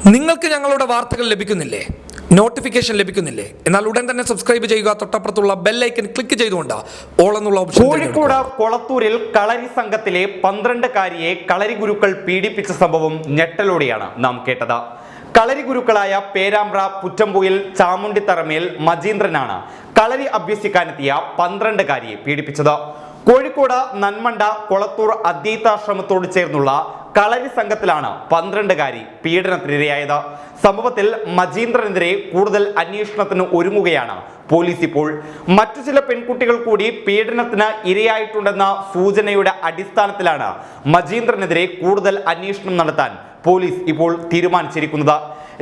നിങ്ങൾക്ക് ഞങ്ങളുടെ വാർത്തകൾ ലഭിക്കുന്നില്ലേ? നോട്ടിഫിക്കേഷൻ ലഭിക്കുന്നില്ലേ? എന്നാൽ ഉടൻ തന്നെ സബ്സ്ക്രൈബ് ചെയ്യുക. തൊട്ടപ്പുറത്തുള്ള ബെൽ ഐക്കൺ ക്ലിക്ക് ചെയ്തുകൊണ്ട് ഓൾ എന്നുള്ള ഓപ്ഷൻ. കോഴിക്കോട് കൊളത്തൂരിൽ കളരി സംഘത്തിലെ 12കാരിയെ കളരി ഗുരുക്കൾ പീഡിപ്പിച്ച സംഭവം ഞെട്ടലോടെയാണ് നാം കേട്ടത്. കളരി ഗുരുക്കളായ പേരാമ്പ്ര, പുറ്റമ്പുയിൽ, ചാമുണ്ടിത്തറമേൽ മജീന്ദ്രനാണ് കളരി അഭ്യസിക്കാനെത്തിയ 12കാരിയെ പീഡിപ്പിച്ചത്. കോഴിക്കോട് നന്മണ്ട കൊളത്തൂർ അദ്വൈതാശ്രമത്തോട് ചേർന്നുള്ള കളരി സംഘത്തിലാണ് 12കാരി പീഡനത്തിനിരയായത്. സംഭവത്തിൽ മജീന്ദ്രനെതിരെ കൂടുതൽ അന്വേഷണത്തിന് ഒരുങ്ങുകയാണ് പോലീസ്. ഇപ്പോൾ മറ്റു ചില പെൺകുട്ടികൾ കൂടി പീഡനത്തിന് ഇരയായിട്ടുണ്ടെന്ന സൂചനയുടെ അടിസ്ഥാനത്തിലാണ് മജീന്ദ്രനെതിരെ കൂടുതൽ അന്വേഷണം നടത്താൻ പോലീസ് ഇപ്പോൾ തീരുമാനിച്ചിരിക്കുന്നത്.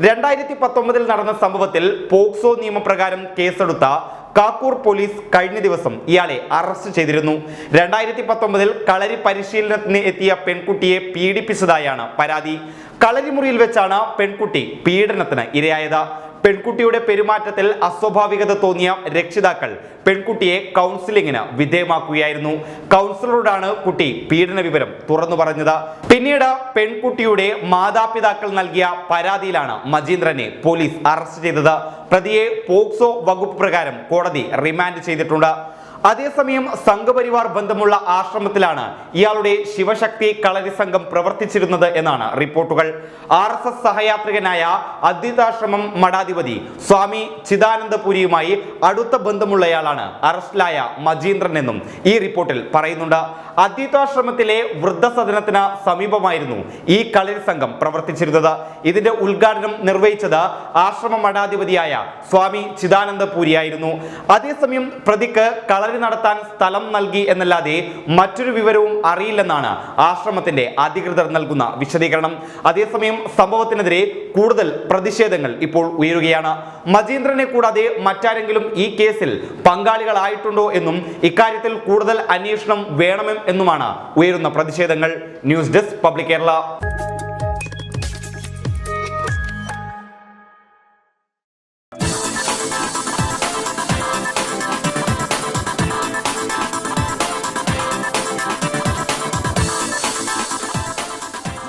2019 നടന്ന സംഭവത്തിൽ പോക്സോ നിയമപ്രകാരം കേസെടുത്ത കാക്കൂർ പോലീസ് കഴിഞ്ഞ ദിവസം ഇയാളെ അറസ്റ്റ് ചെയ്തിരുന്നു. 2019 കളരി പരിശീലനത്തിന് എത്തിയ പെൺകുട്ടിയെ പീഡിപ്പിച്ചതായാണ് പരാതി. കളരിമുറിയിൽ വെച്ചാണ് പെൺകുട്ടി പീഡനത്തിന് ഇരയായത്. പെൺകുട്ടിയുടെ പെരുമാറ്റത്തിൽ അസ്വാഭാവികത തോന്നിയ രക്ഷിതാക്കൾ പെൺകുട്ടിയെ കൗൺസിലിങ്ങിന് വിധേയമാക്കുകയായിരുന്നു. കൗൺസിലറോടാണ് കുട്ടി പീഡന വിവരം തുറന്നു പറഞ്ഞത്. പിന്നീട് പെൺകുട്ടിയുടെ മാതാപിതാക്കൾ നൽകിയ പരാതിയിലാണ് മജീന്ദ്രനെ പോലീസ് അറസ്റ്റ് ചെയ്തത്. പ്രതിയെ പോക്സോ വകുപ്പ് പ്രകാരം കോടതി റിമാൻഡ് ചെയ്തിട്ടുണ്ട്. അതേസമയം സംഘപരിവാർ ബന്ധമുള്ള ആശ്രമത്തിലാണ് ഇയാളുടെ ശിവശക്തി കളരി സംഘം പ്രവർത്തിച്ചിരുന്നത് എന്നാണ് റിപ്പോർട്ടുകൾ. RSS സഹയാത്രികനായ അദ്വൈതാശ്രമം മഠാധിപതി സ്വാമി ചിദാനന്ദപുരിയുമായി അടുത്ത ബന്ധമുള്ളയാളാണ് അറസ്റ്റിലായ മജീന്ദ്രൻ എന്നും ഈ റിപ്പോർട്ടിൽ പറയുന്നുണ്ട്. അദ്വൈതാശ്രമത്തിലെ വൃദ്ധസദനത്തിന് സമീപമായിരുന്നു ഈ കളരി സംഘം പ്രവർത്തിച്ചിരുന്നത്. ഇതിന്റെ ഉദ്ഘാടനം നിർവഹിച്ചത് ആശ്രമ മഠാധിപതിയായ സ്വാമി ചിദാനന്ദപുരിയായിരുന്നു. അതേസമയം പ്രതിക്ക് കളരി നടത്താൻ സ്ഥലം നൽകി എന്നല്ലാതെ മറ്റൊരു വിവരവും അറിയില്ലെന്നാണ് ആശ്രമത്തിന്റെ അധികൃതർ നൽകുന്ന വിശദീകരണം. അതേസമയം സംഭവത്തിനെതിരെ കൂടുതൽ പ്രതിഷേധങ്ങൾ ഇപ്പോൾ ഉയരുകയാണ്. മജീന്ദ്രനെ കൂടാതെ മറ്റാരെങ്കിലും ഈ കേസിൽ പങ്കാളികളായിട്ടുണ്ടോ എന്നും ഇക്കാര്യത്തിൽ കൂടുതൽ അന്വേഷണം വേണമെന്നുമാണ് ഉയരുന്ന പ്രതിഷേധങ്ങൾ. News desk public Kerala.